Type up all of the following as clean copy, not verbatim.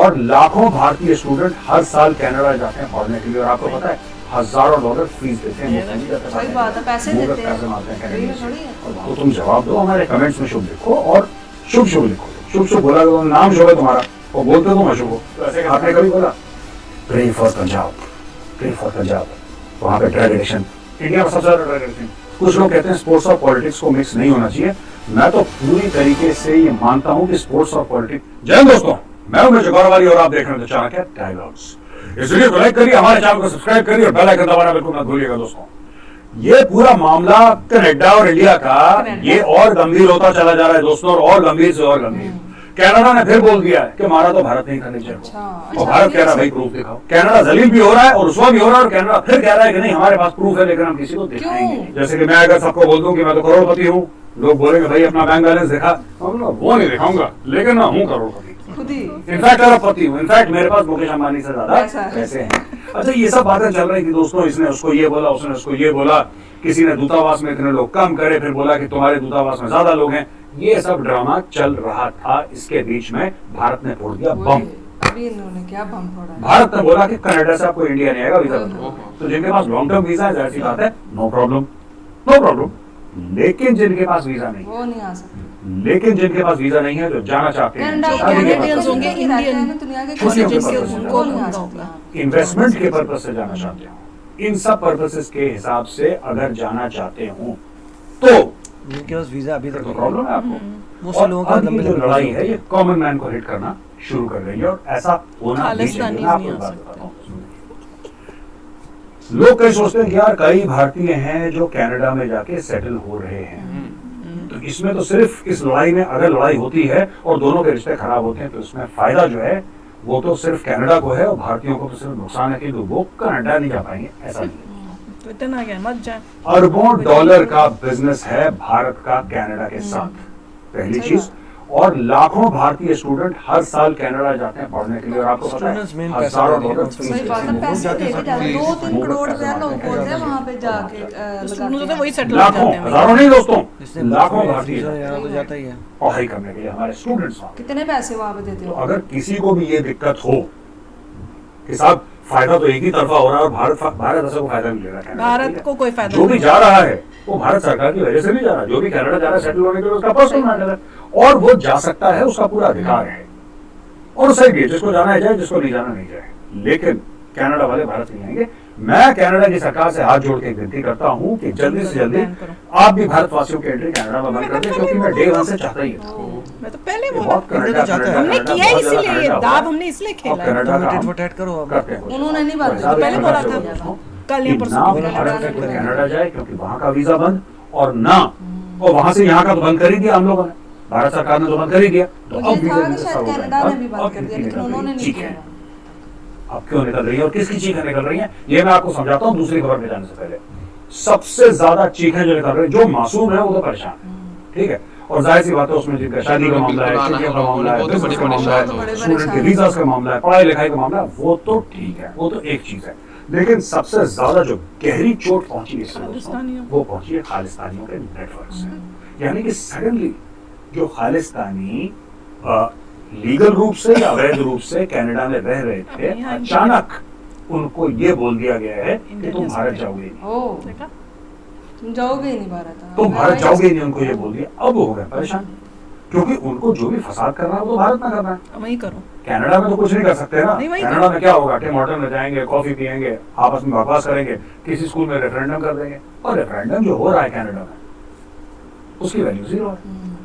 और लाखों भारतीय स्टूडेंट हर साल कनाडा जाते हैं पढ़ने के लिए, और आपको पता है हजारों डॉलर फीस देते हैं, सही बात है, पैसे देते हैं, पैसे मारते हैं यही कैनेडियंस। थोड़ी है। तो तुम जवाब दो, हमारे कमेंट्स में शुभ लिखो और शुभ शुभ लिखो। शुभ शुभ बोला तो नाम शुभ है तुम्हारा, और बोलते तुम अशुभ हो। तो ऐसे आपने कभी बोला pray for Punjab, pray for Punjab, वहाँ पे ड्रग एडिक्शन, इंडिया में सबसे ज्यादा ड्रग एडिक्शन। कुछ लोग कहते हैं स्पोर्ट्स और पॉलिटिक्स को मिक्स नहीं होना चाहिए। मैं तो पूरी तरीके से ये मानता हूँ कि स्पोर्ट्स और पॉलिटिक्स। जय हिंद दोस्तों, मैं हूं मिर्च गौरवाली और आप देख रहे हैं चाणक्य डायलॉग्स। इस वीडियो को लाइक करिए, हमारे चैनल को सब्सक्राइब करिए और बेल आइकन दबाना बिल्कुल मत भूलिएगा दोस्तों। ये पूरा मामला कनाडा और इंडिया का ये और गंभीर होता चला जा रहा है दोस्तों, और गंभीर से और गंभीर। कनाडा ने फिर बोल दिया है कि हमारा तो भारत नहीं करनी चाहिए, और भारत कह रहा है भाई प्रूफ दिखाओ। कनाडा जलील भी हो रहा है और रुसवा भी हो रहा है, और कनाडा फिर कह रहा है कि नहीं हमारे पास प्रूफ है लेकिन हम किसी को दिखाएंगे। जैसे कि मैं अगर सबको बोल दूं कि मैं तो करोड़पति हूँ, लोग बोलेंगे भाई अपना बैंक बैलेंस दिखा, वो नहीं दिखाऊंगा लेकिन मैं हूँ करोड़पति, इनफैक्ट अरबपति हूँ, इनफैक्ट मेरे पास मुकेश अंबानी से ज्यादा पैसे हैं। अच्छा, ये सब बातें चल रही थी दोस्तों, इसने उसको ये बोला, उसने उसको ये बोला, किसी ने दूतावास में इतने लोग कम करे, फिर बोला कि तुम्हारे दूतावास में ज्यादा लोग हैं। ये सब ड्रामा चल रहा था। इसके बीच में भारत ने फोड़ दिया बम। अभी इन्होंने क्या बम फोड़ा है? भारत ने बोला कि कनाडा से आपको इंडिया नहीं आएगा वीजा, तो जिनके पास लॉन्ग टर्म वीजा है जाहिर सी बात है नो प्रॉब्लम, नो प्रॉब्लम। लेकिन जिनके पास वीजा नहीं, वो नहीं आ सकते। लेकिन जिनके पास वीजा नहीं है, जो जाना चाहते हैं, कैनेडियंस होंगे, इंडियन दुनिया के खुशियों के किसी पर्पस से, उनको नहीं आ सकते। इन्वेस्टमेंट के पर्पस से जाना चाहते हो, इन सब पर्पसेस के हिसाब से अगर जाना चाहते हो तो जिनके पास वीजा अभी तक प्रॉब्लम है आपको। वो और लोगों का अब लंबे ये जो लंबे लड़ाई है ये कॉमन मैन को हिट करना शुरू कर रही है, और ऐसा होना भी चाहिए। मैं आपको एक बात बताता हूं, लोग कई सोचते हैं कि यार कई भारतीय हैं जो कनाडा में जाके सेटल हो रहे हैं, तो इसमें तो सिर्फ इस लड़ाई में अगर लड़ाई होती है और दोनों के रिश्ते खराब होते हैं तो इसमें फायदा जो है वो तो सिर्फ कनाडा को है, और भारतीयों को तो सिर्फ नुकसान है कि वो कनाडा नहीं जा पाएंगे। ऐसा नहीं है। तो इतना क्या मत जाए। अरबों डॉलर का बिजनेस है भारत का कनाडा के साथ, पहली चीज। और लाखों भारतीय स्टूडेंट हर साल कनाडा जाते हैं पढ़ने के लिए, और आपको पता है हजारों डॉलर फीस सही बात है, पैसे दे के जाते हैं। 2-3 करोड़ रुपया लोग बोलते हैं वहाँ पे जाके स्टूडेंट तो वही सेटल हो लाखों, जाते हैं। हजारों नहीं दोस्तों, जिससे लाखों भारतीय तो जाता ही है पढ़ाई करने के लिए हमारे स्टूडेंट्स। कितने पैसे वहाँ पे देते तो हो? अगर किसी को भी ये दिक्कत हो कि साहब फायदा तो एक ही तरफा हो रहा है, और भारत ऐसा को फायदा नहीं ले रहा है, भारत को कोई फायदा जो भी नहीं। जा रहा है वो भारत सरकार की वजह से नहीं जा रहा, जो भी कनाडा जा रहा है सेटल होने के लिए उसका पर्सनल मैटर है, और वो जा सकता है, उसका पूरा अधिकार है, और सही भी है, जिसको जाना है जाए, जिसको नहीं जाना नहीं जाए। लेकिन कनाडा वाले भारत नहीं आएंगे। मैं कनाडा की सरकार से हाथ जोड़ के विनती करता हूं कि जल्दी से जल्दी आप भी भारतवासियों की एंट्री कनाडा में बंद कर दें, क्योंकि मैं डे 1 से चाहता ही हूं। मैं तो पहले ये बोला बहुत कनाडा हमने किया ही इसलिए, ये दाव हमने इसलिए खेला है। कनाडा का टिट हम फॉर टैट करो अब। करते हैं। उन्होंने नहीं बात पैसा की, पहले देकर बोला करते था। हैं। कल या कि परसों ना बोला। भारत से कोई कनाडा जाए क्योंकि वहां का वीजा बंद, और ना और वहां से यहाँ का तो बंद कर ही दिया हम लोगों ने, भारत सरकार ने तो बंद कर ही दिया। तो मुझे अब वीजा था कि नहीं शायद होगा। कनाडा ने भी अब बंद कर दिया, कितनी लेकिन निकल उन्होंने रही नहीं है? किया। अब क्यों निकल रही है और किसकी चीखें निकल रही हैं, ये मैं आपको समझाता हूँ दूसरी खबर में जाने से पहले। सबसे ज्यादा चीखें जो निकल रही है, जो मासूम है वो तो परेशान है, ठीक है, और जाहिर सी बात है उसमें जिनका शादी का मामला है, छुट्टियों का मामला है, बिजनेस का मामला है, स्टूडेंट के वीजा का मामला है, पढ़ाई लिखाई का मामला है, वो तो ठीक है, वो तो एक चीज है। लेकिन सबसे ज्यादा जो गहरी चोट पहुंची है इससे दोस्तों, वो पहुंची है खालिस्तानियों के नेटवर्क से। यानी कि सडनली जो खालिस्तानी लीगल रूप से या अवैध रूप से कनाडा में रह रहे थे, अचानक उनको ये बोल दिया गया है कि तुम भारत जाओगे नहीं, ओह, देखा? तुम जाओगे ही नहीं भारत। तुम भारत जाओगे नहीं, उनको ये बोल दिया। अब वो हो गए परेशान, क्योंकि उनको जो भी फसाद करना है वो तो भारत में करना है, वही करो। कनाडा में तो कुछ नहीं कर सकते ना। नहीं, वही कनाडा में क्या होगा, टिम हॉर्टन में जाएंगे, कॉफी पियेंगे, आपस में बकवास करेंगे, किसी स्कूल में रेफरेंडम कर देंगे, और रेफरेंडम जो हो रहा है कनाडा में उसकी वैल्यू जीरो है।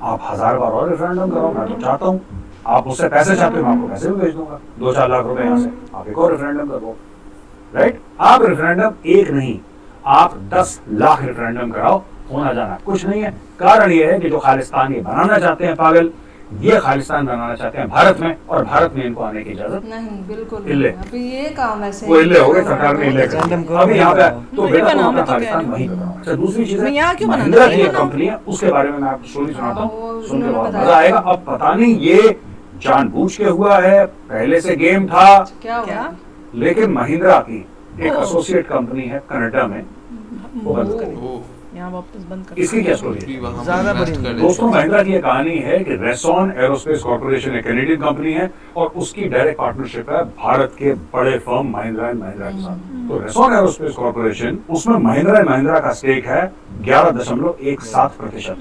आप 1000 बार और रेफरेंडम करो, मैं तो चाहता हूँ, आप मुझसे पैसे चाहते हो मैं आपको पैसे भी भेज दूंगा, 2-4 लाख रुपए यहाँ से, आप एक और रेफरेंडम करो, राइट। आप रेफरेंडम एक नहीं, आप 10 लाख रेफरेंडम कराओ, होना जाना कुछ नहीं है। कारण ये है कि जो खालिस्तान ये बनाना चाहते हैं पागल, ये खालिस्तान बनाना चाहते हैं भारत में, और भारत में इनको आने की इजाजत नहीं, बिल्कुल इल्ले। नहीं। अभी ये काम ऐसे वो इल्ले हो गए, सरकार ने इल्ले कर रैंडम दिया। करो, अभी यहाँ पे तो वही बेटा बनाओ, तो मैं तो खालिस्तान कह रही वहीं हूँ। बनाओ। अच्छा, दूसरी चीज मैं यहाँ क्यों बनाना? महिंद्रा की वहीं एक बनाओ। कंपनी है, उसके बारे में मैं आपको स्टोरी सुनाता हाँ, हूँ, वो सुन के उन्होंने बहुत बताया। मजा आएगा। अब पता नहीं ये जानबूझ के हुआ है, पहले से गेम था, क्या हुआ? क्या? लेकिन महिंद्रा की एक एसोसिएट कंपनी है कनाडा में, वो बंद करी। यहाँ वापस बंद कर इसकी क्या स्टोरी भी है? वहाँ ज्यादा पे बड़ी invest नहीं। करे। दोस्तों, महिंद्रा की ये कहानी है कि रेसॉन एरोस्पेस कॉर्पोरेशन एक कैनेडियन कंपनी है और उसकी डायरेक्ट पार्टनरशिप है भारत के बड़े फर्म महिंद्रा एंड महिंद्रा के साथ। तो रेसॉन एरोस्पेस कॉर्पोरेशन, उसमें महिंद्रा एंड महिंद्रा का स्टेक है 11.17%,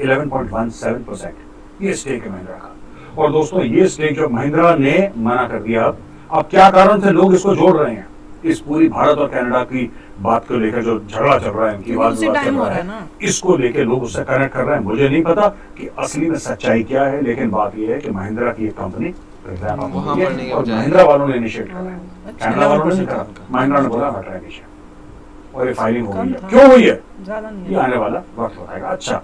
11.17%। ये स्टेक है महिंद्रा का। और दोस्तों, ये स्टेक जो महिंद्रा ने मना कर दिया, अब क्या कारण से लोग इसको जोड़ रहे हैं इस पूरी भारत और कनाडा की बात को लेकर, जो झगड़ा चल रहा है, इनकी क्योंकि उसी वाद टाइम चल हो रहा रहा है है, ना। इसको लेके लोग उससे कनेक्ट कर रहे हैं। मुझे नहीं पता कि असली में सच्चाई क्या है, लेकिन बात यह है कि महिंद्रा की एक कंपनी वहाँ पर नहीं और जाए। महिंद्रा वालों ने इनिशिएट करा है, अच्छा, कनाडा वालों ने नहीं 11% करा। का। महिंद्रा ने बोला हट रहा है नीचे, और ये फाइलिंग हो गई कम है। था। क्यों हुई है ज्यादा नहीं ये है। आने वाला वक्त बताएगा। अच्छा,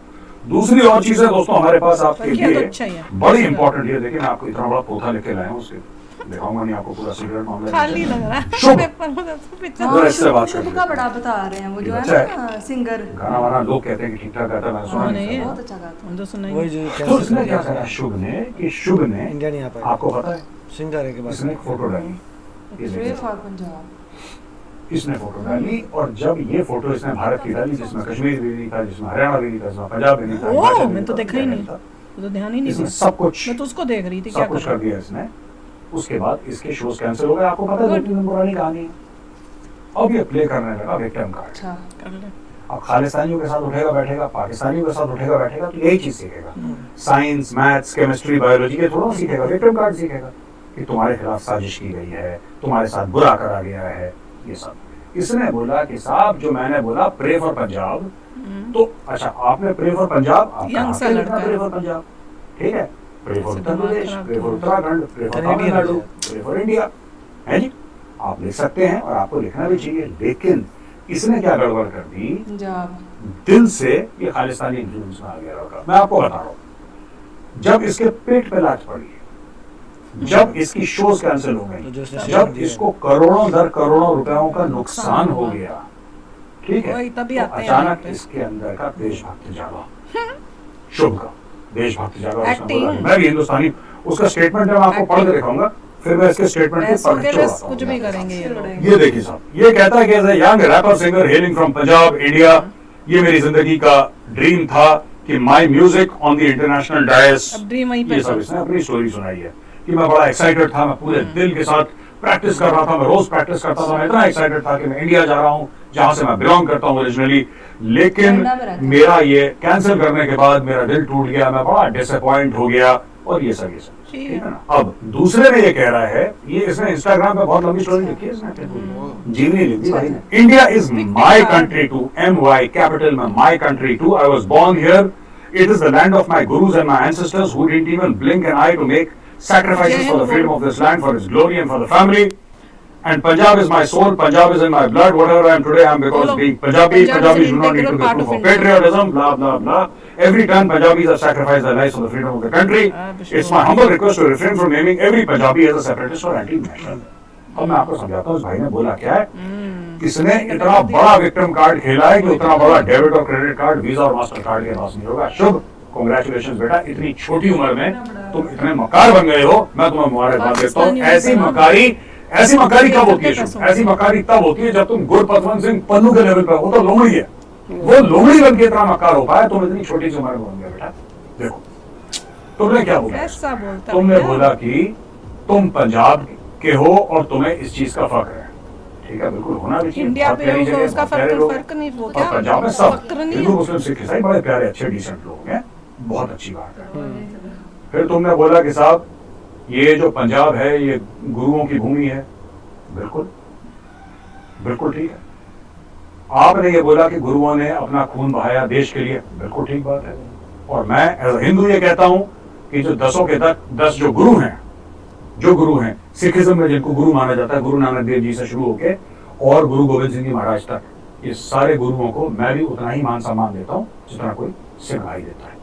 दूसरी और चीजें दोस्तों हमारे पास आपके पर किया तो लिए अच्छा ही है। बड़ी इंपॉर्टेंट है। देखिए, मैं आपको इतना बड़ा पोथा लेके लाया हूँ, उसके दिखाऊंगा नहीं आपको पूरा सीक्रेट मामला। खाली लग रहा है शुभ। पेपर में तो पिक्चर जरा इससे बात शुभ कर का लेते बड़ा हैं। बता रहे हैं वो जो अच्छा है ना सिंगर, गाना वाना लोग कहते हैं कि ठीक ठाक गाता है, मैंने सुना हाँ, नहीं नहीं था। बहुत अच्छा गाता हम तो सुना ही वही नहीं। जो तो इसने कैंसिल क्या करा शुभ ने, कि शुभ ने, इंडिया नहीं आ पाया। आपको पता है, सिंगर है के इसने बाद एक फोटो डाली, ये है। देखिए, वे फॉर पंजाब। इसने फोटो डाली, और जब ये फोटो इसने भारत की डाली, जिसमें कश्मीर भी नहीं था, जिसमें हरियाणा भी नहीं था, जिसमें पंजाब भी नहीं था, ओह, हिमाचल भी मैं तो था, देखा ही नहीं। था, वो तो ध्यान ही नहीं इसने दिया। सब कुछ मैं तो उसको देख रही थी क्या सब कुछ कर कर रहा दिया इसने। उसके बाद इसके शोज कैंसिल हो गए। आपको पता है, 2-3 दिन पुरानी कहानी है। अब ये प्ले करने लगा विक्टिम कार्ड। अच्छा, कर ले। अब खालिस्तानियों के साथ उठेगा बैठेगा, पाकिस्तानियों के साथ उठेगा बैठेगा, तो यही चीज सीखेगा। साइंस, मैथ्स, केमिस्ट्री, बायोलॉजी के थोड़ा सीखेगा, विक्टिम कार्ड सीखेगा कि तुम्हारे खिलाफ साजिश की गई है, तुम्हारे साथ बुरा करा गया है, ये सब। इसने बोला कि साहब, जो मैंने बोला प्रे फॉर पंजाब, तो अच्छा, आपने प्रे फॉर पंजाब, आप यंग कहाँ सा पे लड़का लिखना है। प्रे फॉर पंजाब, ठीक है, प्रे फॉर ऐसे उत्तर दिमाग प्रदेश, खराब प्रे फॉर तो- Uttarakhand, pray for Canadian Tamil Nadu, है। प्रे फॉर इंडिया, है जी। आप लिख सकते हैं और आपको लिखना भी चाहिए, लेकिन इसने क्या गड़बड़ कर दी, पंजाब। दिल से ये खालिस्तानी इन्फ्लुएंस में आ गया लड़का। मैं आपको बता रहा हूँ, जब इसके पेट पे लात पड़ी, जब इसकी शोज कैंसिल हो तो गई, जो इसने जब शेयर दिया। इसको करोड़ों दर करोड़ों रुपयों का नुकसान हो गया, ठीक है, वही तभी तो आते हैं यहाँ अचानक पे। इसके अंदर का देशभक्त जागा, शुभ का देशभक्त जागा। उसने Acting। बोला, मैं भी हिंदुस्तानी। उसका स्टेटमेंट मैं आपको पढ़ के दिखाऊंगा, फिर मैं इसके स्टेटमेंट पैसों के के पढ़ बस कुछ भी करेंगे ये लोग। ये देखिए साहब, ये कहता है कि as a young rapper singer hailing from Punjab India, ये मेरी जिंदगी का ड्रीम था कि my music on the international dais. अब ड्रीम वहीं पे ये सब इसने अपनी स्टोरी सुनाई है कि मैं बड़ा एक्साइटेड था, मैं पूरे दिल के साथ प्रैक्टिस कर रहा था, मैं रोज प्रैक्टिस करता था, मैं इतना एक्साइटेड था कि मैं इंडिया जा रहा हूँ, जहां से मैं बिलोंग करता हूँ ओरिजिनली, लेकिन कनाडा में रहता हूं। मेरा ये कैंसिल करने के बाद मेरा दिल टूट गया, मैं बड़ा डिसअपॉइंट हो गया, और ये सब ठीक ठीक है ना। अब दूसरे में ये कह रहा है, ये इसने इंस्टाग्राम पे बहुत लंबी स्टोरी लिखी है इसने, जीवनी लिखी भाई ने। India is my country too, MY capital में my country too, I was born here, it is the land of my gurus and my ancestors who didn't even blink an eye to make sacrifices for the freedom of this land, for its glory and for the family. And Punjab is my soul, Punjab is in my blood. Whatever I am today, I am because Follow. being Punjabi. Punjab is Punjabis an do not need to integral be part proof of of India. patriotism, blah, blah, blah. Every time Punjabis have sacrificed their lives for the freedom of the country. It's my humble request to refrain from naming every Punjabi as a separatist or anti-national. अब मैं आपको समझाता हूँ इस भाई ने बोला क्या है। किसने इतना बड़ा विक्टिम कार्ड खेला है कि उतना बड़ा डेबिट और क्रेडिट कार्ड, वीजा और मास्टर कार्ड के पास नहीं होगा। शुभ, कांग्रेचुलेशंस बेटा, इतनी छोटी उम्र में तुम इतने मकार बन गए हो, मैं तुम्हें मुबारकबाद देता हूँ। ऐसी मकारी कब होती है शुभ? ऐसी मकारी तब होती है जब तुम गुरपतवंत सिंह पन्नू के लेवल पर हो, तो लोमड़ी है, वो लोमड़ी बन के इतना मकार हो पाया, तुम इतनी छोटी सी उम्र में बन गए बेटा। देखो तुमने क्या बोला, कैसा बोलता तुमने भैया? बोला कि तुम पंजाब के हो और तुम्हें इस चीज का फख्र है, ठीक है, बिल्कुल होना भी चाहिए। इंडिया बहुत पे प्यारी होगा, जगह, उसका बहुत प्यारे लोग हैं। फर्क नहीं, वो और क्या पंजाब में सब फक्र नहीं हिंदू है। मुस्लिम सिख ईसाई बड़े प्यारे अच्छे डिसेंट लोग हैं, बहुत अच्छी बात है। फिर तुमने बोला कि साहब ये जो पंजाब है ये गुरुओं की भूमि है, बिल्कुल बिल्कुल ठीक है। आपने ये बोला कि गुरुओं ने अपना खून बहाया देश के लिए, बिल्कुल ठीक बात है। और मैं एज हिंदू ये कहता हूं कि जो 10 के 10 जो गुरु हैं सिखिज्म में, जिनको गुरु माना जाता है, गुरु नानक देव जी से शुरू होके और गुरु गोविंद सिंह जी महाराज तक, ये सारे गुरुओं को मैं भी उतना ही मान सम्मान देता हूं जितना कोई सिख भाई देता है।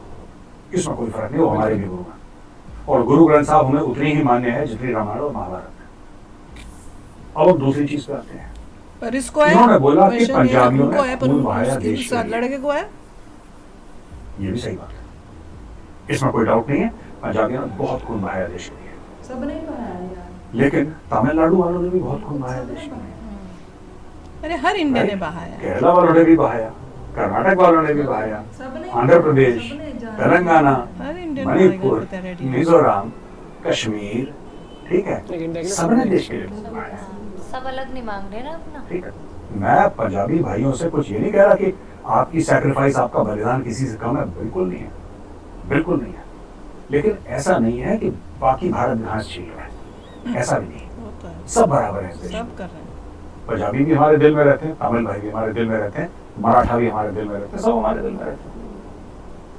इसमें कोई फर्क नहीं, वो हमारे भी गुरु हैं। और गुरु ग्रंथ साहब हमें उतनी ही मान्य है जितनी रामायण और महाभारत है। अब हम दूसरी चीज पे आते हैं। पर इसको है, इन्होंने बोला कि क्वेश्चन ये पंजाबियों उनको ने है, पर खून बहाया उसके देश के साथ लिए। लड़के को है। ये भी सही बात है, इसमें कोई डाउट नहीं है, पंजाबियों ने बहुत खून बहाया देश के लिए। सबने ही बनाया यार। लेकिन तमिलनाडु वालों ने भी बहुत खून बहाया देश के लिए, अरे हर इंडिया ने Right? बहाया। केरला वालों ने भी बहाया, कर्नाटक वालों ने भी भाया, सबने आंध्र प्रदेश, सबने जाना। तेलंगाना, हर इंडियन मणिपुर, को रेडी है। मिजोरम, कश्मीर, ठीक है, लेकिन देखना सबने देश के लिए भाया। सब अलग नहीं मांग रहे ना अपना। ठीक है, मैं पंजाबी भाइयों से कुछ ये नहीं कह रहा कि आपकी सैक्रिफाइस, आपका बलिदान किसी से कम है, बिल्कुल नहीं है, बिल्कुल नहीं है। लेकिन ऐसा नहीं है कि बाकी भारत घास छील रहा है, ऐसा भी नहीं, वो तो है, सब बराबर है इस देश में। सब कर रहे हैं। पंजाबी भी हमारे दिल में रहते हैं, तमिल भाई भी हमारे दिल में रहते हैं, मराठा भी हमारे दिल में रहते हैं, सब हमारे दिल में रहते हैं।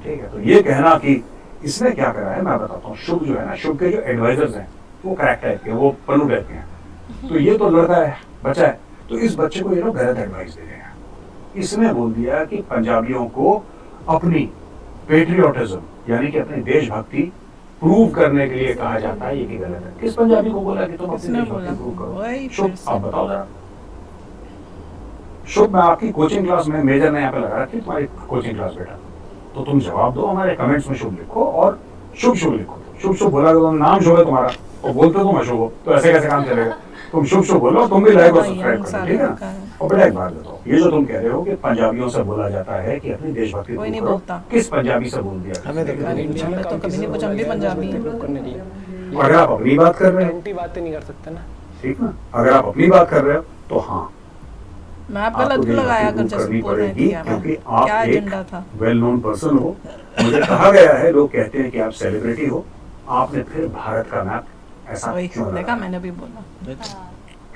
ठीक है, तो ये कहना कि इसने क्या करा है, मैं बताता हूँ। शुभ जो है ना, शुभ के जो एडवाइजर्स हैं वो करेक्ट टाइप के, वो पल्लू टाइप के हैं। तो ये तो लड़का है, बच्चा है, तो इस बच्चे को ये लोग गलत एडवाइस दे रहे हैं। इसने बोल दिया कि पंजाबियों को अपनी पेट्रियोटिज्म यानी कि अपनी देशभक्ति प्रूव करने के लिए कहा जाता है, ये कि गलत है। किस पंजाबी को बोला कि तुम अपनी किसने देशभक्ति बोला? प्रूव करो? वही शुभ, फिर से। आप बताओ जरा। शुभ, मैं आपकी कोचिंग क्लास में मेजर ने यहाँ पे लगा रखी तुम्हारी कोचिंग क्लास बेटा, तो तुम जवाब दो, हमारे कमेंट्स में शुभ लिखो और शुभ शुभ लिखो। शुभ शुभ बोला तो नाम शुभ है तुम्हारा और बोलते तुम अशुभ हो, तो ऐसे कैसे काम चलेगा? तुम शुभ शुभ बोलो, तुम भी लाइक और सब्सक्राइब करो, ठीक है ना? और बेटा एक बात बताओ, ये जो तुम कह रहे हो कि पंजाबियों से बोला जाता है कि अपनी देशभक्ति कोई नहीं प्रूव करो, बोलता। किस पंजाबी से बोल दिया? हमें तो इंडिया में मैं तो कम कभी किसी नहीं को पूछा, हम भी बोलते हैं पंजाबी हैं। प्रूव करने के लिए। अगर आप अपनी बात कर रहे हो, एंटी बातें नहीं कर सकते ना। ठीक ना, अगर आप अपनी बात कर रहे हो तो हाँ, मैं आप आपको गलत क्यों देशभक्ति लगाया प्रूव कर जैसे करनी बोल रहे पड़ेगी, थे क्योंकि क्या आप एजेंडा एक था। वेल नोन पर्सन हो। मुझे कहा गया है, लोग कहते हैं कि आप सेलिब्रिटी हो, आपने फिर भारत का मैप ऐसा वही क्यों देखा, लगाया? मैंने भी बोला।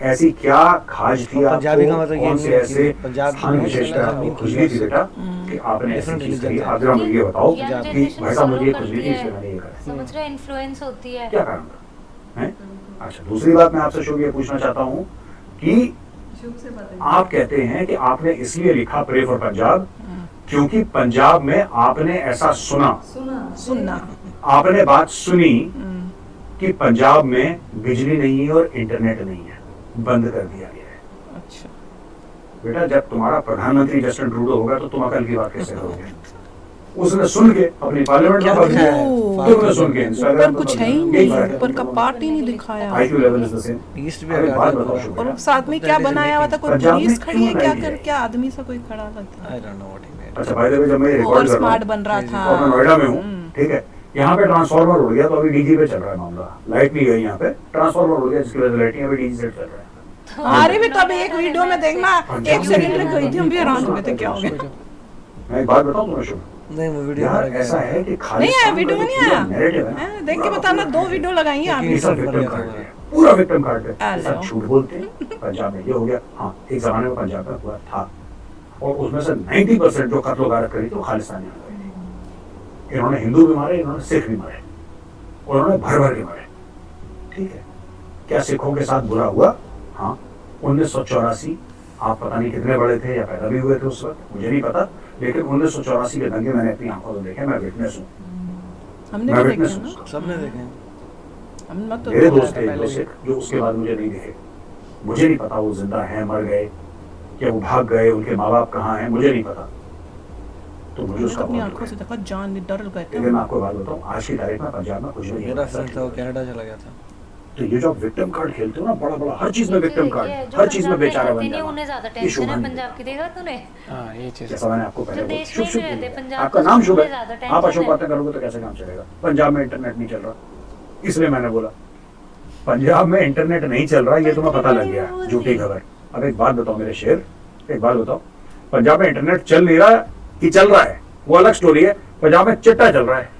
ऐसी क्या खाज थी आपको? पंजाबी का मतलब ये कौन नहीं से है ऐसे कि पंजाब की स्थान बहुत विशेषता ज़्यादा आपको ज़मीन खुजली थी बेटा हम्म। कि आपने ऐसी Different चीज religion करी? है। आप जरा मुझे ये बताओ यंग कि जनरेशन भाई साहब मुझे ये follow खुजली थी, करती इसलिए है। मैंने ये करा। समझ रहे इन्फ्लुएंस होती है। क्या कारण था? हैं? अच्छा, दूसरी बात मैं आपसे शुभ ये पूछना चाहता हूँ कि शुभ से बातें आप कहते हैं कि आपने इसलिए लिखा प्रे फॉर पंजाब क्योंकि पंजाब में आपने ऐसा सुना, सुनना। आपने बात सुनी हम्म, कि पंजाब में बिजली नहीं है और इंटरनेट नहीं है, बंद कर दिया गया है। अच्छा, बेटा, जब तुम्हारा प्रधानमंत्री जस्टिन ट्रूडो होगा तो तुम अकल की बात कैसे करोगे? उसने सुन के अपनी पार्लियामेंट में क्या बंद लिखा किया। है? तुमने सुन के ऊपर इंस्टाग्राम कुछ है ही नहीं, ऊपर का पार्ट ही नहीं दिखाया। IQ level is the same. East भी अरे हटा बात दिया बताओ पूरा। शुभ और बेटा। साथ में क्या बनाया हुआ था? कोई पंजाब में पुलिस खड़ी है क्यों क्या नहीं कर? है? क्या आदमी सा कोई खड़ा लगता है? I don't know what he made. अच्छा भाई, देखो जब मैं ये ओवर रिकॉर्ड कर रहा स्मार्ट हूँ बन रहा था। और मैं नोएडा में हूँ, हम्म। ठीक है, यहाँ पे ट्रांसफार्मर उड़ गया तो अभी डीजी पे चल रहा है मामला। लाइट नहीं गई यहाँ पे, ट्रांसफार्मर उड़ गया जिसकी वजह से लाइटिंग अभी डीजी से चल रहा है। हमारे भी तो अभी एक वीडियो में देखना, एक सेकंड लग गई थी, हम भी हैरान हो गए थे क्या हो गया। मैं एक बात बताऊँ तुम्हें शुभ, नहीं वो वीडियो यार हमारा ऐसा गया। है कि नहीं आया, वीडियो में नहीं आया। नैरेटिव है ना, हैं, देख के बताना, 2 वीडियो लगाई हैं ये आपने। सब विक्टिम कार्ड है, पूरा विक्टिम कार्ड है। हेलो। सब झूठ बोलते हैं, पंजाब में ये हो गया। हाँ, एक जमाने में पंजाब में हुआ था और उसमें से 90% जो कत्ल गारत करी थी वो खालिस्तानी आ गए थे। इन्होंने हिंदू भी मारे, इन्होंने सिख भी मारे और इन्होंने भर भर के मारे। ठीक है, क्या सिखों के साथ बुरा हुआ? हाँ, 1984 आप पता नहीं कितने बड़े थे या पैदा भी हुए थे उस वक्त, मुझे नहीं पता, लेकिन 1984 के दंगे मैंने अपनी आंखों से देखे, मैं विटनेस हूँ, हमने मैं भी विटनेस देखे हूँ ना। उसका। सबने देखे हैं। हम मत तो मेरे बोला दोस्त था थे पहले दो भी। सिख जो उसके बाद मुझे नहीं दिखे, मुझे नहीं पता वो जिंदा हैं, मर गए, क्या वो भाग गए, उनके माँ बाप कहाँ हैं, मुझे नहीं पता। तो मुझे हमने उसका तो अपनी बहुत आंखों से दुख है। देखा, जान डर गए थे लेकिन मैं हम। आपको बात बताऊँ, आज की तारीख में पंजाब में कुछ भी नहीं मेरा है। फ्रेंड था वो कनाडा चला गया था। तो ये जो आप विक्टिम कार्ड खेलते हो ना, बड़ा बड़ा हर चीज में विक्टिम देखिए, कार्ड, जो हर चीज में पंजाब में बेचारा रहते बन नहीं, उन्हें जाना, ज्यादा ये टेंशन है शुभ पंजाब की। देखा तूने? हाँ ये चीज जैसा मैंने आपको पहले जो बोला, देश शुभ में शुभ भी रहते बोलिए। पंजाब आपका में, नाम शुभ उन्हें ज्यादा है, टेंशन आप अशुभ है। बातें करोगे तो कैसे काम चलेगा? पंजाब में इंटरनेट नहीं चल रहा, इसलिए मैंने बोला पंजाब में इंटरनेट नहीं चल रहा, ये तुम्हें पता लग गया, झूठी खबर। अब एक बात बताओ मेरे शेर, एक बात बताओ, पंजाब में इंटरनेट चल नहीं रहा कि चल रहा है वो अलग स्टोरी है। पंजाब में चिट्टा चल रहा है,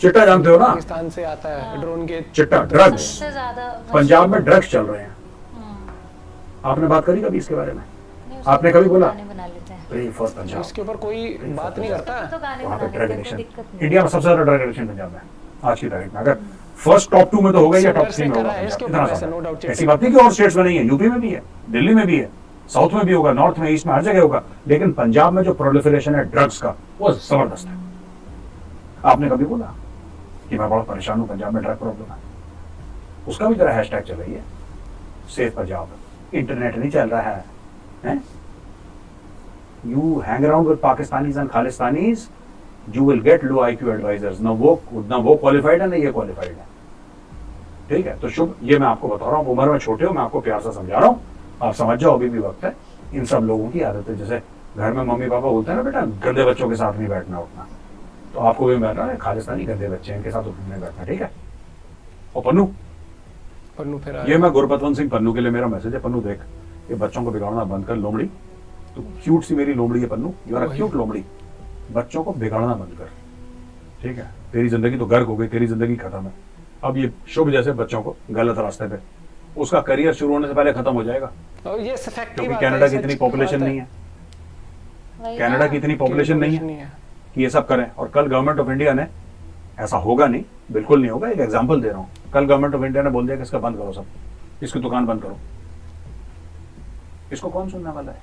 चिट्टा जानते हो ना? पाकिस्तान से आता है ड्रोन के। चिट्टा, ड्रग्स, सबसे ज्यादा पंजाब में ड्रग्स चल रहे हैं। हम्म, आपने बात करी कभी इसके बारे में? नहीं, उसके आपने कभी बोला? गाने बना लेते हैं। प्रे फॉर पंजाब, इसके ऊपर कोई बात नहीं करता तो है। गाने वहाँ पे बना ड्रग लेते हैं, कोई एडिक्शन, दिक्कत नहीं। इंडिया में सबसे ज्यादा ड्रग एडिक्शन पंजाब में आज की तारीख में। अगर फर्स्ट टॉप 2 में तो होगा या टॉप 3 में करा होगा है, इसके पंजाब, ऊपर इतना वैसे no ज्यादा। doubt ऐसी बात नहीं कि और स्टेट्स में नहीं है, यूपी में भी है, दिल्ली में भी है, साउथ में भी होगा, नॉर्थ में, ईस्ट में, हर जगह होगा, लेकिन पंजाब में जो प्रोलिफरेशन है ड्रग्स का वो जबरदस्त है। आपने कभी बोला कि मैं बड़ा परेशान हूँ, पंजाब में ड्रग प्रॉब्लम है? उसका भी जरा हैशटैग चलाइए, सेफ पंजाब। इंटरनेट नहीं चल रहा है, you hang around with Pakistanis and Khalistanis, you will get low IQ advisers. ना वो क्वालिफाइड है ना ये क्वालिफाइड है। ठीक है, तो शुभ, ये मैं आपको बता रहा हूँ, उम्र में छोटे हो, मैं आपको प्यार से समझा रहा हूँ, आप समझ जाओ, अभी भी वक्त है। इन सब लोगों की आदत है, जैसे घर में मम्मी पापा बोलते हैं ना बेटा गंदे बच्चों के साथ नहीं बैठना उठना, तो आपको भी बैठना है खालिस्तानी गंदे बच्चे हैं, इनके साथ उठने बैठना, ठीक है। और पन्नू, पन्नू फिर ये मैं गुरपतवंत सिंह पन्नू के लिए मेरा मैसेज है। पन्नू देख, ये बच्चों को बिगाड़ना बंद कर लोमड़ी, तू क्यूट सी मेरी लोमड़ी है Pannu, you are a cute लोमड़ी, बच्चों को बिगाड़ना बंद कर, ठीक है। तेरी जिंदगी तो गर्क हो गई, तेरी जिंदगी खत्म है। अब ये शुभ जैसे बच्चों को गलत रास्ते पे, उसका करियर शुरू होने से पहले खत्म हो जाएगा, और ये फैक्ट क्योंकि कनाडा की इतनी पॉपुलेशन नहीं है, वही कनाडा ना। की इतनी पॉपुलेशन नहीं है कि ये सब करें। और कल गवर्नमेंट ऑफ इंडिया ने, ऐसा होगा नहीं, बिल्कुल नहीं होगा, एक एग्जांपल दे रहा हूं, कल गवर्नमेंट ऑफ इंडिया ने बोल दिया कि इसका बंद करो, सब इसकी दुकान बंद करो। इसको कौन सुनने वाला है?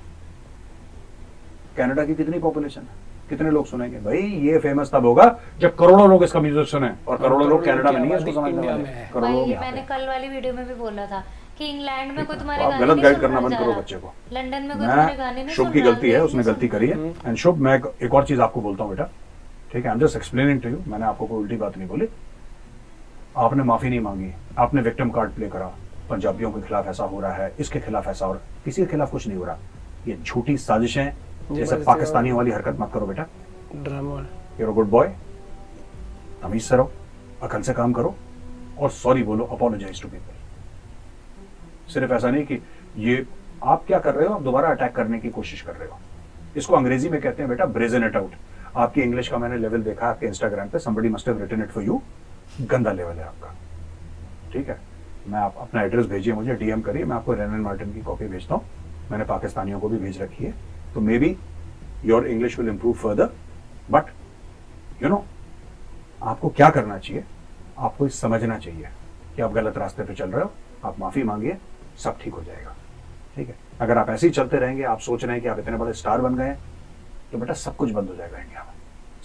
कनाडा की कितनी पॉपुलेशन है, कितने लोग सुनेंगे भाई? ये फेमस तब होगा जब करोड़ों लोग इसका म्यूजिक सुने, और करोड़ों लोग कनाडा में नहीं है इसको समझने इंडिया वाले, में है। करोड़ों लोग वही यहाँ मैंने पे। कल वाली वीडियो में भी बोला था कि इंग्लैंड में कोई तो तुम्हारे आप गाने गलत नहीं गाइड सुन करना रहा बंद जा करो रहा। बच्चे को। लंदन में कोई तुम्हारे गाने मैं नहीं शुभ सुन की रहा, गलती है, उसने नहीं गलती सुन करी रहा। है। एंड शुभ, मैं एक और चीज आपको बोलता हूँ बेटा, ठीक है, I am just explaining to you, मैंने आपको कोई उल्टी बात नहीं बोली। आपने माफी नहीं मांगी, आपने विक्टिम कार्ड प्ले करा, पंजाबियों के खिलाफ ऐसा हो रहा है, इसके खिलाफ ऐसा हो रहा है, किसी के खिलाफ कुछ नहीं हो रहा, ये झूठी साजिशें, जैसे बस पाकिस्तानियों वाली हरकत मत करो बेटा। Drama. You're a good boy, तमीज से रहो, अकल से काम करो, और सॉरी बोलो, अपोलोजाइज टू पीपल। सिर्फ ऐसा नहीं कि ये आप क्या कर रहे हो, आप दोबारा अटैक करने की कोशिश कर रहे हो। इसको अंग्रेजी में कहते हैं बेटा ब्रेजन इट आउट। आपकी इंग्लिश का मैंने लेवल देखा आपके इंस्टाग्राम पे, somebody must have written it for you, गंदा लेवल है आपका, ठीक है। मैं आप अपना एड्रेस भेजिए मुझे, डीएम करिए, मैं आपको रेनन मार्टिन की कॉपी भेजता हूँ, मैंने पाकिस्तानियों को भी भेज रखी है, तो may be your English will improve further. But you know, आपको क्या करना चाहिए, आपको ये समझना चाहिए कि आप गलत रास्ते पे चल रहे हो, आप माफी मांगिए, सब ठीक हो जाएगा, ठीक है। अगर आप ऐसे ही चलते रहेंगे, आप सोच रहे हैं कि आप इतने बड़े स्टार बन गए हैं, तो बेटा सब कुछ बंद हो जाएगा इंडिया में,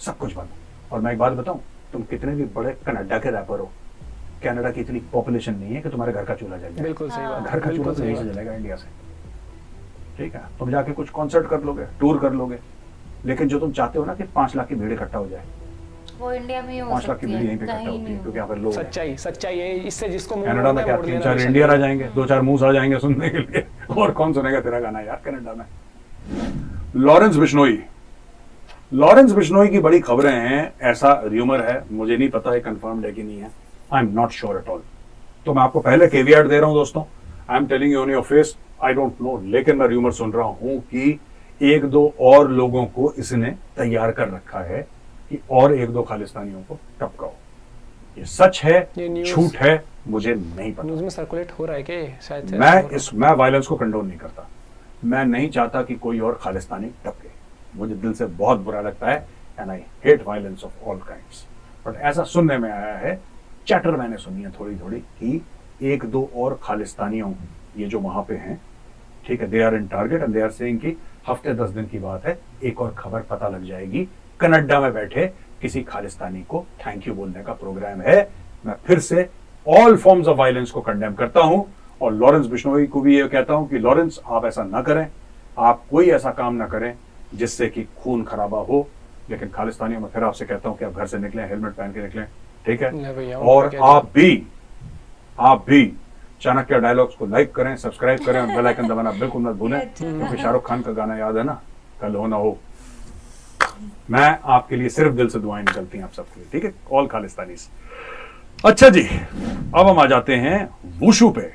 सब कुछ बंद। और मैं एक बात बताऊं, तुम कितने भी बड़े कनाडा के रैपर हो, कनाडा की इतनी पॉपुलेशन नहीं है कि तुम्हारे घर का चूल्हा जल जाए। बिल्कुल सही बात, घर का चूल्हा बिल्कुल तो सही यहीं से बात। जलेगा इंडिया से, ठीक है। तुम जाके कुछ कॉन्सर्ट कर लोगे, टूर कर लोगे, लेकिन जो तुम चाहते हो ना कि 5 लाख की भीड़ इकट्ठा हो जाए, वो इंडिया में ही हो 5 लाख की सकती भीड़ यहीं पे है, इकट्ठा कहीं होती है, नहीं क्योंकि यहाँ पे लोग हैं। सच्चाई, सच्चाई है, इससे जिसको मुंह कनाडा मोड़ना में है, क्या मोड़ 3-4 लेना इंडियन आ चाहिए। जाएंगे, 2-4 मूस आ जाएंगे सुनने के लिए, और कौन सुनेगा तेरा गाना यार कनाडा में। लॉरेंस बिश्नोई, लॉरेंस बिश्नोई की बड़ी खबरें हैं, ऐसा र्यूमर है, मुझे नहीं पता है कंफर्म्ड है कि नहीं है, I am not sure at all. तो मैं आपको पहले केवियाट दे रहा हूं दोस्तों, I am telling you on your face, I don't know, लेकिन मैं र्यूमर सुन रहा हूं कि 1-2 और लोगों को इसने तैयार कर रखा है कि और 1-2 खालिस्तानियों को टपकाओ। ये सच है, ये न्यूज़- झूठ है, मुझे नहीं पता। न्यूज़ में सर्कुलेट हो रहा है कि शायद से मैं वायलेंस को कंडोन नहीं करता, मैं नहीं चाहता कि कोई और खालिस्तानी टपके, मुझे दिल से बहुत बुरा लगता है, and I hate violence of all kinds. But ऐसा सुनने में आया है, चैटर मैंने सुनी है थोड़ी थोड़ी, कि 1-2 और खालिस्तानियों, ये जो वहां पे हैं, ठीक है, they are in target and they are saying कि हफ्ते 10 दिन की बात है, एक और खबर पता लग जाएगी, कनाडा में बैठे किसी खालिस्तानी को थैंक यू बोलने का प्रोग्राम है। मैं फिर से ऑल फॉर्म्स ऑफ वायलेंस को कंडेम करता हूं, और लॉरेंस बिश्नोई को भी ये कहता हूं कि लॉरेंस, आप ऐसा ना करें, आप कोई ऐसा काम ना करें जिससे कि खून खराबा हो। लेकिन खालिस्तानियों में फिर आपसे कहता हूं कि आप घर से निकलें, हेलमेट पहन के निकलें, ठीक नहीं है। भैया, और क्या आप भी चाणक्य डायलॉग्स को लाइक करें, सब्सक्राइब करें, और बेल आइकन दबाना बिल्कुल मत भूलें, क्योंकि शाहरुख खान का गाना याद है ना, कल हो ना हो। मैं आपके लिए सिर्फ दिल से दुआएं निकलती हैं आप सबके लिए, ठीक है, ऑल खालिस्तानी। अच्छा जी, अब हम आ जाते हैं वुशु पे।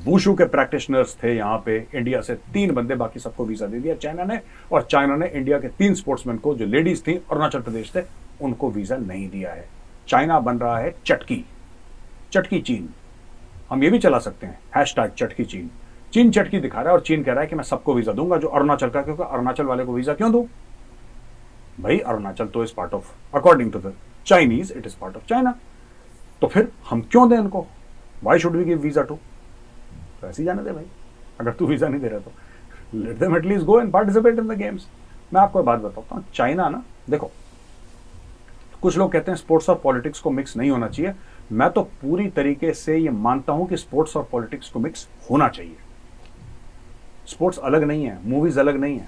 वुशु के प्रैक्टिशनर्स थे यहाँ पे इंडिया से 3 बंदे, बाकी सबको वीजा दे दिया चाइना ने, और चाइना ने इंडिया के 3 स्पोर्ट्समैन को, जो लेडीज थी, अरुणाचल प्रदेश थे, उनको वीजा नहीं दिया है। चाइना बन रहा है चटकी चीन। हम ये भी चला सकते हैं हैशटैग चटकी चीन। चीन चटकी दिखा रहा है, और चीन कह रहा है कि मैं सबको वीजा दूंगा जो अरुणाचल का, क्योंकि अरुणाचल वाले को वीजा क्यों दूं भाई, अरुणाचल तो is part of, according to the Chinese it is part of China, तो फिर हम क्यों दें इनको, why should we give visa to. तो ऐसे ही जाने दे भाई, अगर तू वीजा नहीं दे रहा तो let them at least go and participate in the games. मैं आपको एक बात बताता हूँ, चाइना ना, देखो कुछ लोग कहते हैं स्पोर्ट्स और पॉलिटिक्स को मिक्स नहीं होना चाहिए, मैं तो पूरी तरीके से ये मानता हूं कि स्पोर्ट्स और पॉलिटिक्स को मिक्स होना चाहिए। स्पोर्ट्स अलग नहीं है, मूवीज अलग नहीं है,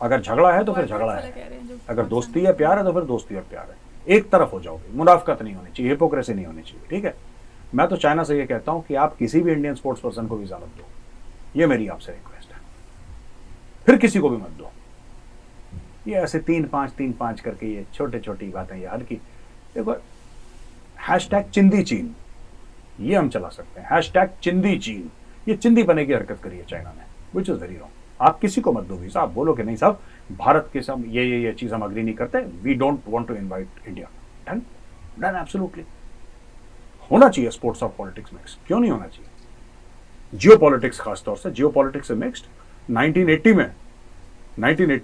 अगर झगड़ा है तो फिर झगड़ा है, अगर दोस्ती है प्यार है तो फिर दोस्ती और प्यार है, एक तरफ हो जाओगे, मुनाफकत नहीं होनी चाहिए, हिपोक्रेसी नहीं होनी चाहिए, ठीक है। मैं तो चाइना से ये कहता हूं कि आप किसी भी इंडियन स्पोर्ट्स पर्सन को वीजा मत दो, ये मेरी आपसे रिक्वेस्ट है। फिर किसी को भी मत दो। ये ऐसे 3-5 करके ये छोटे छोटी बातें ये हर की, देखो हैशटैग चिंदी चीन ये हम चला सकते हैं, हैशटैग चिंदी चीन, ये चिंदी बने की हरकत करी है चाइना ने, विच इज वेरी रॉन्ग। आप किसी को मत दो वीजा, आप बोलो कि नहीं साहब भारत के सब ये चीज हम अग्री नहीं करते, we don't want to invite India, done done absolutely. होना चाहिए स्पोर्ट्स और पॉलिटिक्स मिक्स, क्यों नहीं होना चाहिए। जियो पॉलिटिक्स खासतौर से, जियो पॉलिटिक्स से मिक्स्ड। 1980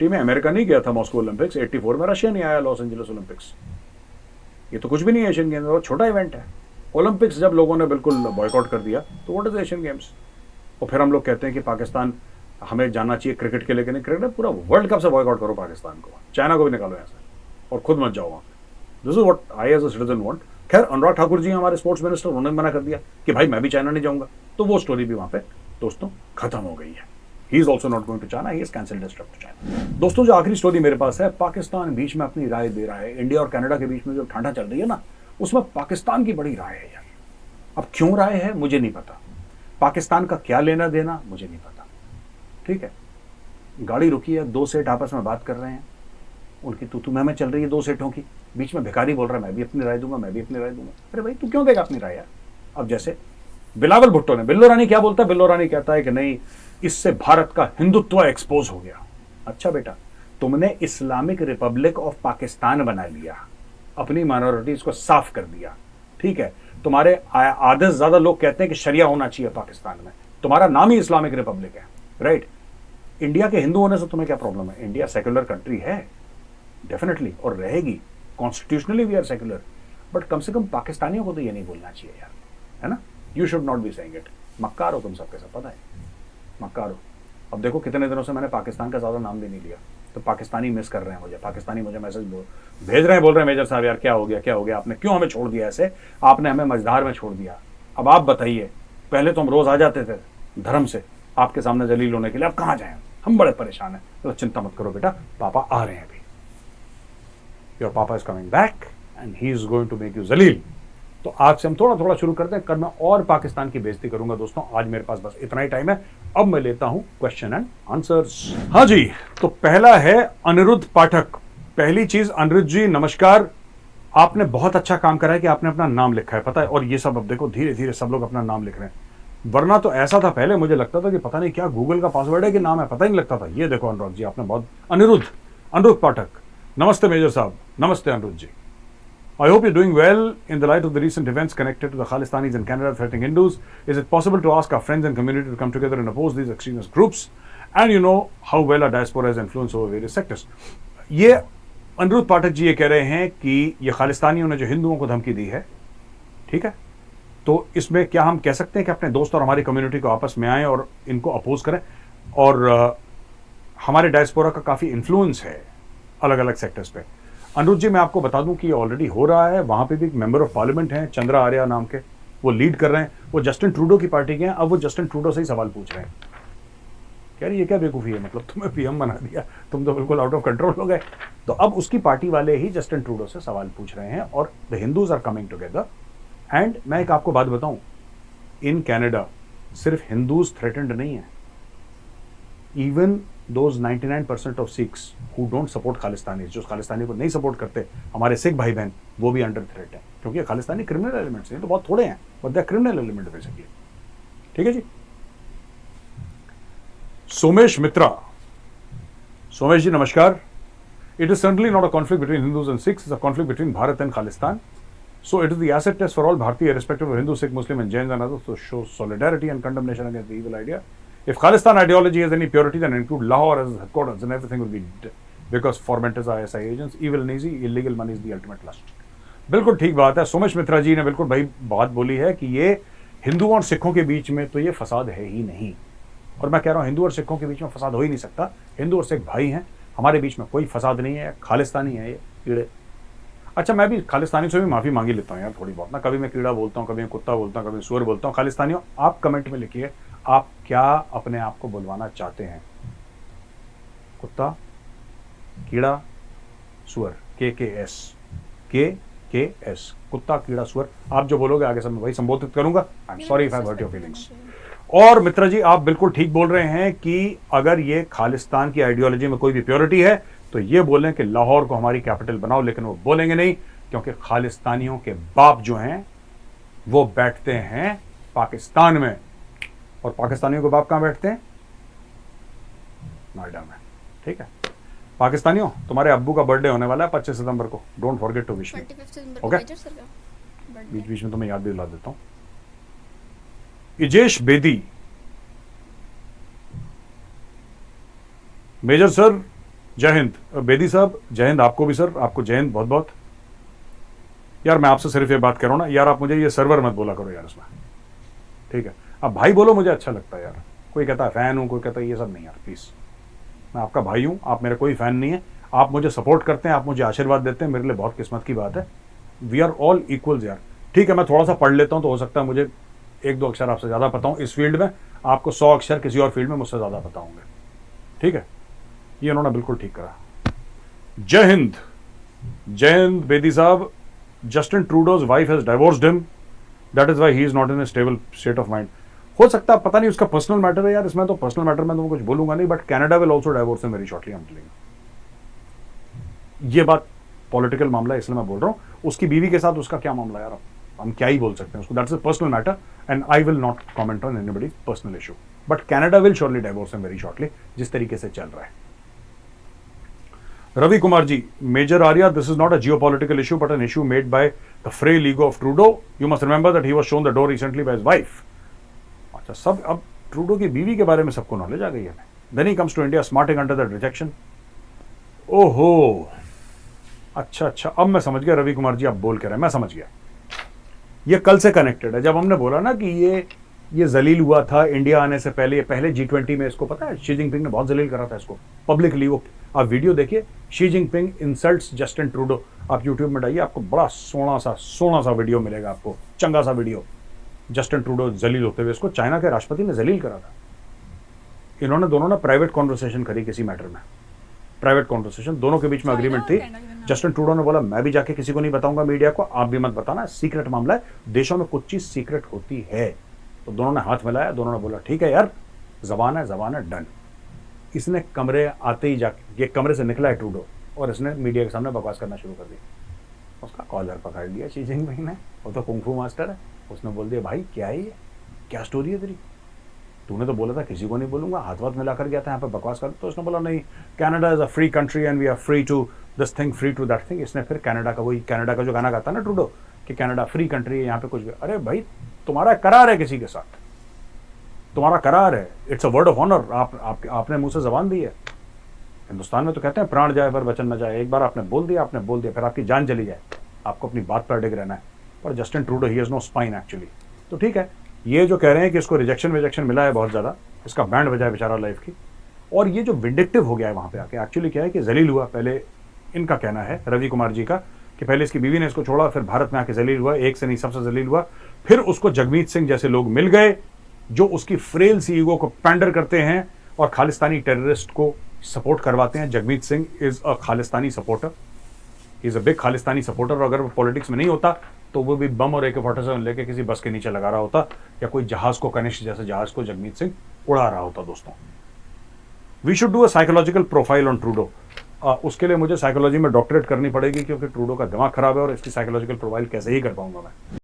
में अमेरिका नहीं गया था मॉस्को ओलंपिक्स, 84 में रशिया नहीं आया लॉस एंजलिस ओलंपिक्स। ये तो कुछ भी नहीं है एशियन गेम्स, बहुत छोटा इवेंट है। ओलंपिक्स जब लोगों ने बिल्कुल बॉयकॉट कर दिया तो व्हाट इज एशियन गेम्स। और फिर हम लोग कहते हैं कि पाकिस्तान हमें जाना चाहिए क्रिकेट के लिए, नहीं क्रिकेट पूरा वर्ल्ड कप से बॉयकॉट करो पाकिस्तान को, चाइना को भी निकालो यहाँ से और खुद मत जाओ वहाँ पे। This is what I as a citizen want. खैर अनुराग ठाकुर जी हमारे स्पोर्ट्स मिनिस्टर, उन्होंने मना कर दिया कि भाई मैं भी चाइना नहीं जाऊंगा, तो वो स्टोरी भी वहाँ पे दोस्तों खत्म हो गई है। He is also not going to China, he is cancelled his trip to China. दोस्तों जो आखिरी स्टोरी मेरे पास है, पाकिस्तान बीच में अपनी राय दे रहा है। इंडिया और कनाडा के बीच में जो ठंडा चल रही है ना, उसमें पाकिस्तान की बड़ी राय है यार। अब क्यों राय है मुझे नहीं पता, पाकिस्तान का क्या लेना देना मुझे नहीं पता। ठीक है, गाड़ी रुकी है, दो सेठ आपस में बात कर रहे हैं, उनकी तू मैं चल रही है दो सेठों की, बीच में भिखारी बोल रहा है मैं भी अपनी राय दूंगा, मैं भी अपनी राय दूंगा। अरे भाई तू क्यों देगा अपनी राय यार। अब जैसे बिलावल भुट्टो ने, बिल्लो रानी क्या बोलता है, बिल्लो रानी कहता है कि नहीं इससे भारत का हिंदुत्व एक्सपोज हो गया। अच्छा बेटा, तुमने इस्लामिक रिपब्लिक ऑफ पाकिस्तान बना लिया, अपनी माइनॉरिटीज को साफ कर दिया। ठीक है, तुम्हारे आधे से ज्यादा लोग कहते हैं कि शरिया होना चाहिए पाकिस्तान में, तुम्हारा नाम ही इस्लामिक रिपब्लिक है, राइट। इंडिया के हिंदू होने से तुम्हें क्या प्रॉब्लम है। इंडिया सेक्युलर कंट्री है डेफिनेटली, और रहेगी, constitutionally we are secular, but कम से कम पाकिस्तानियों को तो ये नहीं बोलना चाहिए यार, है ना। You should not be saying it. मक्कार हो तुम सबके सब, पता है मक्कार हो। अब देखो कितने दिनों से मैंने पाकिस्तान का ज्यादा नाम भी नहीं लिया, तो पाकिस्तानी मिस कर रहे हैं मुझे, पाकिस्तानी मुझे मैसेज भेज रहे हैं, बोल रहे हैं मेजर साहब यार क्या हो गया, क्या हो गया, आपने क्यों हमें छोड़ दिया ऐसे, आपने हमें मझधार में छोड़ दिया। अब आप बताइए, पहले तो हम रोज आ जाते थे धर्म से आपके सामने जलील होने के लिए, अब कहाँ जाए, हम बड़े परेशान हैं। तो चिंता मत करो बेटा, पापा आ रहे हैं अभी, your papa is coming back and he is going to make you जलील। तो आज से हम थोड़ा थोड़ा शुरू करते हैं, कल मैं और पाकिस्तान की बेइज्जती करूंगा। दोस्तों आज मेरे पास बस इतना ही टाइम है, अब मैं लेता हूं क्वेश्चन एंड आंसर्स। हाँ जी, तो पहला है अनिरुद्ध पाठक। पहली चीज, अनिरुद्ध जी नमस्कार, आपने बहुत अच्छा काम करा है कि आपने अपना नाम लिखा है, पता है। और ये सब अब देखो धीरे धीरे सब लोग अपना नाम लिख रहे हैं, वरना तो ऐसा था पहले, मुझे लगता था कि पता नहीं क्या गूगल का पासवर्ड है कि नाम है, पता ही नहीं लगता था। ये देखो अनुराग जी, आपने बहुत, अनिरुद्ध पाठक, नमस्ते मेजर साहब, नमस्ते अनिरुद्ध जी। I hope you're doing well. In the light of the recent events connected to the Khalistanis in Canada threatening Hindus, is it possible to ask our friends and community to come together and oppose these extremist groups? And you know how well our diaspora has influence over various sectors. ये अनिरुद्ध पाठक जी ये कह रहे हैं कि ये खालिस्तानियों ने जो हिंदुओं को धमकी दी है, ठीक है, तो इसमें क्या हम कह सकते हैं कि अपने दोस्त और हमारी कम्युनिटी को आपस में आए और इनको अपोज करें। और हमारे डायस्पोरा का काफ़ी इन्फ्लुएंस है अलग अलग सेक्टर्स पे। अनिरुद्ध जी मैं आपको बता दूं कि ये ऑलरेडी हो रहा है, वहाँ पे भी एक मेंबर ऑफ पार्लियामेंट हैं चंद्रा आर्या नाम के, वो लीड कर रहे हैं, वो जस्टिन ट्रूडो की पार्टी के हैं। अब वो जस्टिन ट्रूडो से ही सवाल पूछ रहे हैं, कह रही ये क्या बेवकूफ़ी है, मतलब तुम्हें पीएम बना दिया, तुम तो बिल्कुल आउट ऑफ कंट्रोल हो गए। तो अब उसकी पार्टी वाले ही जस्टिन ट्रूडो से सवाल पूछ रहे हैं और the Hindus are coming together. And मैं एक आपको बात बताऊं, इन कैनेडा सिर्फ हिंदूज थ्रेटेंड नहीं है, even those 99% of Sikhs who don't support Khalistani, जो खालिस्तानी को नहीं सपोर्ट करते, हमारे सिख भाई बहन, वो भी अंडर थ्रेट है, क्योंकि खालिस्तानी क्रिमिनल एलिमेंट्स हैं, तो बहुत थोड़े हैं, but they are criminal element basically. ठीक है जी। सोमेश मित्रा, सोमेश जी नमस्कार। It is certainly not a conflict between Hindus and Sikhs, it's a conflict between Bharat and Khalistan. So it is the acid test for all Bharatiya, irrespective of Hindu, Sikh, Muslim and Jains and others, to show solidarity and condemnation against the evil idea. If Khalistan ideology has any purity, then include Lahore as headquarters and everything will be because fomenters are ISI agents. Evil and easy, illegal money is the ultimate lust. बिल्कुल ठीक बात है, सोमेश मित्रा जी ने बिल्कुल भाई बात बोली है कि ये हिंदुओं और सिखों के बीच में तो ये फसाद है ही नहीं। और मैं कह रहा हूँ हिंदू और सिखों के बीच में फसाद हो ही नहीं सकता, हिंदू और सिख भाई हैं, हमारे बीच में कोई फसाद नहीं है, खालिस्तानी है ये कीड़े। अच्छा मैं भी खालिस्तानी से भी माफ़ी मांगी लेता हूँ यार थोड़ी बहुत ना, कभी मैं कीड़ा बोलता हूँ, कभी मैं कुत्ता बोलता हूँ, कभी सुअर बोलता हूँ। खालिस्तानियों आप कमेंट में लिखिए आप क्या अपने आप को बुलवाना चाहते हैं, कुत्ता, कीड़ा, सुअर, KKS, कुत्ता, कीड़ा, सुअर, आप जो बोलोगे आगे सब मैं वही संबोधित करूंगा। I am sorry if I hurt your feelings. और मित्रा जी आप बिल्कुल ठीक बोल रहे हैं कि अगर ये खालिस्तान की आइडियोलॉजी में कोई भी प्योरिटी है तो ये बोलें कि लाहौर को हमारी कैपिटल बनाओ, लेकिन वो बोलेंगे नहीं, क्योंकि खालिस्तानियों के बाप जो हैं वो बैठते हैं पाकिस्तान में, और पाकिस्तानियों के बाप कहां बैठते हैं? नोएडा में। ठीक है, पाकिस्तानियों तुम्हारे अब्बू का बर्थडे होने वाला है 25 सितंबर को, don't forget to wish me. 25 सितंबर को ओके, मेजर सर का बर्थडे। बीच बीच में तुम्हें याद भी दिला देता हूं। इजेश बेदी, मेजर सर जय हिंद। बेदी साहब जय हिंद, आपको भी सर, आपको जय हिंद बहुत बहुत। यार मैं आपसे सिर्फ ये बात कर रहा हूं ना यार, आप मुझे ये सर्वर मत बोला करो यार इसमें, ठीक है? अब भाई बोलो, मुझे अच्छा लगता है यार। कोई कहता है फैन हूं, कोई कहता है ये सब नहीं यार, प्लीज। मैं आपका भाई हूं, आप मेरे कोई फैन नहीं है, आप मुझे सपोर्ट करते हैं, आप मुझे आशीर्वाद देते हैं, मेरे लिए बहुत किस्मत की बात है। वी आर ऑल इक्वल्स यार। ठीक है, मैं थोड़ा सा पढ़ लेता हूं तो हो सकता है मुझे 1-2 अक्षर आपसे ज्यादा पता हूं इस फील्ड में, आपको 100 अक्षर किसी और फील्ड में मुझसे ज्यादा पता होंगे। ठीक है, ये उन्होंने बिल्कुल ठीक करा। जय हिंद, जय हिंद बेदी साहब। Justin Trudeau's wife has divorced him, that is why he is not in a stable state of mind. हो सकता है, पता नहीं, उसका पर्सनल मैटर है यार, इसमें तो पर्सनल मैटर में तो कुछ बोलूंगा नहीं, but Canada will also divorce him very shortly, I am telling. ये बात पॉलिटिकल मामला है इसलिए मैं बोल रहा हूं। उसकी बीवी के साथ उसका क्या मामला यार, हम क्या ही बोल सकते हैं उसको, that's a personal matter and I will not comment on anybody personal issue, but Canada will surely divorce him very shortly, जिस तरीके से चल रहा है। Ravi Kumar ji, major Arya, this is not a geopolitical issue but an issue made by the frail ego of Trudeau. You must remember that he was shown the door recently by his wife. अच्छा, सब अब Trudeau की बीवी के बारे में सबको knowledge आ गई है। Then he comes to India smarting under that rejection. ओहो, अच्छा अच्छा, अब मैं समझ गया रवि कुमार जी आप बोल के रहे हैं, मैं समझ गया। ये कल से कनेक्टेड है, जब हमने बोला ना कि ये जलील हुआ था इंडिया आने से पहले, पहले G20 में, इसको पता है शी जिनपिंग ने बहुत जलील करा था इसको पब्लिकली। वो आप वीडियो देखिए, Xi Jinping insults Justin Trudeau, आप यूट्यूब में डालिए, आपको बड़ा सोना सा वीडियो मिलेगा, आपको चंगा सा वीडियो, जस्टिन ट्रूडो जलील होते हुए। इसको चाइना के राष्ट्रपति ने जलील करा था। इन्होंने दोनों ने प्राइवेट कॉन्वर्सेशन करी किसी मैटर में, प्राइवेट कॉन्वर्सेशन, दोनों के बीच में अग्रीमेंट थी। जस्टिन ट्रूडो ने बोला मैं भी जाके किसी को नहीं बताऊंगा, मीडिया को, आप भी मत बताना, सीक्रेट मामला है, देशों में कुछ चीज सीक्रेट होती है। तो दोनों ने हाथ मिलाया, दोनों ने बोला ठीक है यार, जबान है डन। इसने कमरे आते ही जाके, ये कमरे से निकला है ट्रूडो, और इसने मीडिया के सामने बकवास करना शुरू कर दिया। उसका कॉलर पकड़ लिया शी जिनपिंग ने, वो तो कुंफू मास्टर है। उसने बोल दिया भाई क्या है ये, क्या स्टोरी है तेरी, तूने तो बोला था किसी को नहीं बोलूंगा, हाथ वाथ मिलाकर गया था यहाँ पे बकवास कर। तो उसने बोला नहीं, Canada is a free country and we are free to this thing, free to that thing. इसने फिर कनाडा का जो गाना गाता है ना ट्रूडो कि कनाडा फ्री कंट्री है, यहाँ पे कुछ भी, अरे भाई तुम्हारा करार है किसी के साथ, तुम्हारा करार है, it's a word of honour, आपने मुंह से जबान दी है। हिंदुस्तान में तो कहते हैं प्राण जाए पर वचन न जाए, एक बार आपने बोल दिया फिर आपकी जान चली जाए, आपको अपनी बात पर अडिग रहना है। पर Justin Trudeau he has no spine actually. तो ठीक है, ये जो कह रहे हैं कि इसको रिजेक्शन मिला है बहुत ज़्यादा, इसका बैंड बजा है बेचारा लाइफ की, और ये जो विंडिक्टिव हो गया है वहाँ पे आके, एक्चुअली क्या है कि जलील हुआ। पहले इनका कहना है रवि कुमार जी का कि पहले इसकी बीवी ने इसको छोड़ा, फिर भारत में आके जलील हुआ, एक से नहीं सबसे जलील हुआ। फिर उसको जगमीत सिंह जैसे लोग मिल गए जो उसकी फ्रेल सी ईगो को पैंडर करते हैं और खालिस्तानी टेररिस्ट को सपोर्ट करवाते हैं। Jagmeet Singh is a Khalistani supporter, is a big Khalistani supporter. और अगर वो पॉलिटिक्स में नहीं होता तो वो भी बम और AK-47 लेके किसी बस के नीचे लगा रहा होता, या कोई जहाज को, कनिष्क जैसे जहाज को जगमीत सिंह उड़ा रहा होता। दोस्तों, we should do a psychological profile on Trudeau. उसके लिए मुझे साइकोलॉजी में डॉक्टरेट करनी पड़ेगी, क्योंकि ट्रूडो का दिमाग खराब है और इसकी साइकोलॉजिकल प्रोफाइल कैसे ही कर पाऊंगा मैं।